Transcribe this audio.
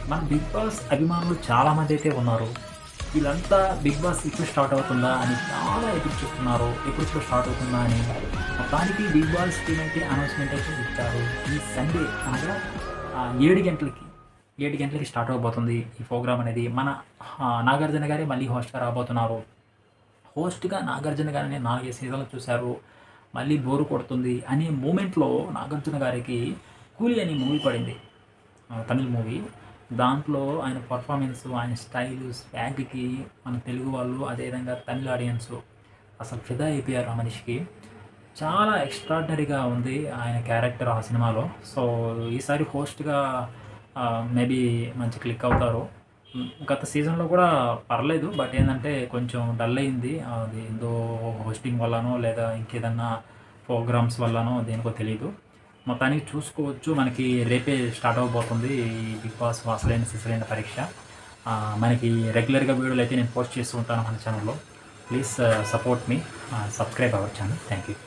మన 'big boss' అభిమానులు చాలామంది అయితే ఉన్నారు. వీళ్ళంతా 'బిగ్ బాస్' ఎప్పుడు స్టార్ట్ అవుతుందా అని చాలా ఎదురు చూస్తున్నారు. ఎప్పుడెప్పుడు స్టార్ట్ అవుతుందా అని. మొత్తానికి 'బిగ్ బాస్' టీమ్ అయితే అనౌన్స్‌మెంట్ అయితే ఇచ్చారు. ఈ సండే అనగా 7 గంటలకి 7 గంటలకి స్టార్ట్ అవ్వబోతుంది ఈ ప్రోగ్రామ్ అనేది. మన 'నాగార్జున' గారే మళ్ళీ హోస్ట్‌గా రాబోతున్నారు. హోస్ట్‌గా 'నాగార్జున' గారిని 4, 5 సీజన్లు చూశారు. మళ్ళీ బోర్ కొడుతుంది అనే మూమెంట్‌లో 'నాగార్జున' గారికి 'కూలి' అనే మూవీ పడింది. తమిళ్ మూవీ. దాంట్లో ఆయన పర్ఫార్మెన్సు, ఆయన స్టైలు, స్వాగ్‌కి మన తెలుగు వాళ్ళు, అదేవిధంగా తమిళ్ ఆడియన్సు అసలు ఫిదా అయిపోయారు ఆ మనిషికి. చాలా ఎక్స్ట్రార్డినరీగా ఉంది ఆయన క్యారెక్టర్ ఆ సినిమాలో. సో, ఈసారి హోస్ట్‌గా మేబీ మంచి క్లిక్ అవుతారు. గత సీజన్‌లో కూడా పర్లేదు. బట్ ఏందంటే కొంచెం డల్ అయింది. అది ఏందో హోస్టింగ్ వల్లనో లేదా ఇంకేదన్నా ప్రోగ్రామ్స్ వల్లనో దేనికో తెలీదు. మొత్తానికి చూసుకోవచ్చు. మనకి రేపే స్టార్ట్ అవ్వబోతుంది ఈ 'బిగ్ బాస్' అసలైన సిసలైన పరీక్ష. మనకి రెగ్యులర్‌గా వీడియోలయితే నేను పోస్ట్ చేస్తూ ఉంటాను మన ఛానెల్‌లో. Please support me. Subscribe our channel. Thank you.